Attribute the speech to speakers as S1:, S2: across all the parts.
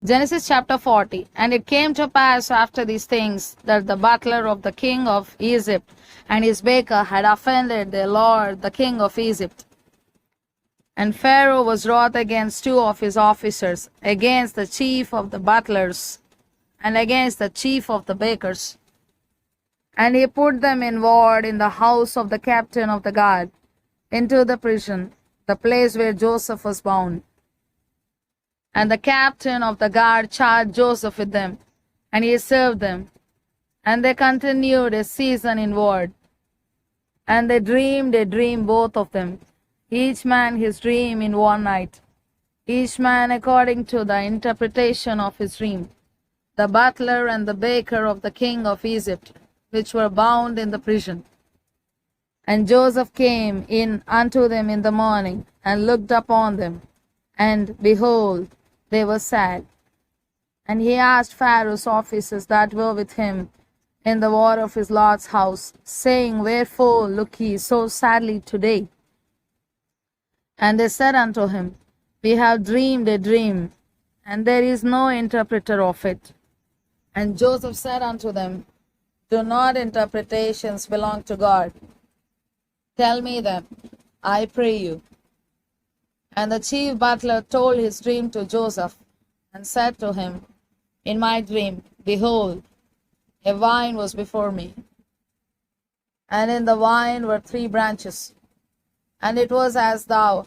S1: Genesis chapter 40. And it came to pass after these things that the butler of the king of Egypt and his baker had offended their lord, the king of Egypt. And Pharaoh was wroth against two of his officers, against the chief of the butlers, and against the chief of the bakers. And he put them in ward in the house of the captain of the guard, into the prison, the place where Joseph was bound. And the captain of the guard charged Joseph with them, and he served them. And they continued a season in ward. And they dreamed a dream, both of them, each man his dream in one night, each man according to the interpretation of his dream, the butler and the baker of the king of Egypt, which were bound in the prison. And Joseph came in unto them in the morning, and looked upon them, and behold, they were sad. And he asked Pharaoh's officers that were with him in the ward of his lord's house, saying, Wherefore look ye so sadly today? And they said unto him, We have dreamed a dream, and there is no interpreter of it. And Joseph said unto them, Do not interpretations belong to God? Tell me them, I pray you. And the chief butler told his dream to Joseph, and said to him, In my dream, behold, a vine was before me, and in the vine were 3 branches, and it was as though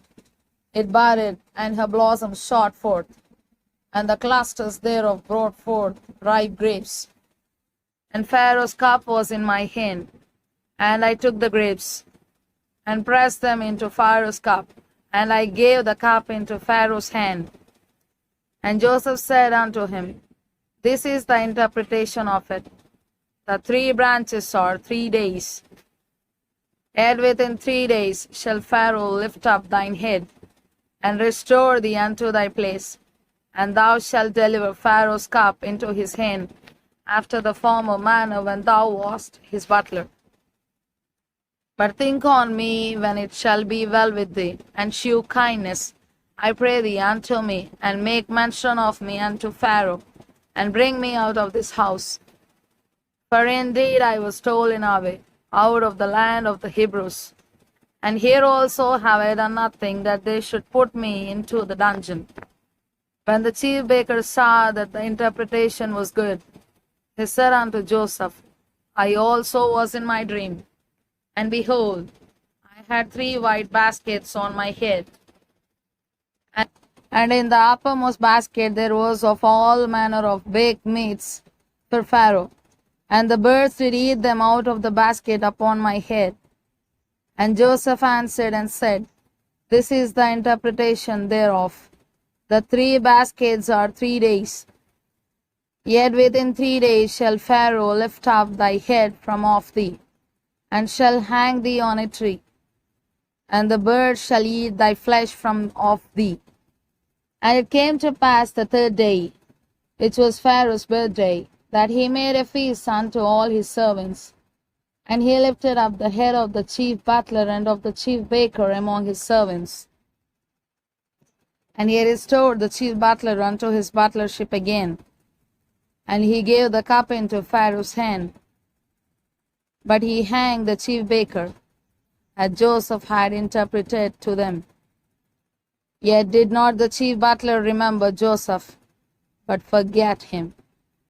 S1: it budded, and her blossoms shot forth, and the clusters thereof brought forth ripe grapes. And Pharaoh's cup was in my hand, and I took the grapes, and pressed them into Pharaoh's cup, and I gave the cup into Pharaoh's hand. And Joseph said unto him, This is the interpretation of it. The 3 branches are 3 days. Yet within 3 days shall Pharaoh lift up thine head, and restore thee unto thy place, and thou shalt deliver Pharaoh's cup into his hand, after the former manner when thou wast his butler. But think on me when it shall be well with thee, and shew kindness, I pray thee, unto me, and make mention of me unto Pharaoh, and bring me out of this house. For indeed I was stolen away out of the land of the Hebrews, and here also have I done nothing that they should put me into the dungeon. When the chief baker saw that the interpretation was good, he said unto Joseph, I also was in my dream, and behold, I had 3 white baskets on my head, and in the uppermost basket there was of all manner of baked meats for Pharaoh, and the birds did eat them out of the basket upon my head. And Joseph answered and said, This is the interpretation thereof. The 3 baskets are 3 days. Yet within 3 days shall Pharaoh lift up thy head from off thee, and shall hang thee on a tree, and the birds shall eat thy flesh from off thee. And it came to pass the 3rd day, which was Pharaoh's birthday, that he made a feast unto all his servants. And he lifted up the head of the chief butler and of the chief baker among his servants. And he restored the chief butler unto his butlership again. And he gave the cup into Pharaoh's hand. But he hanged the chief baker, as Joseph had interpreted to them. Yet did not the chief butler remember Joseph, but forget him.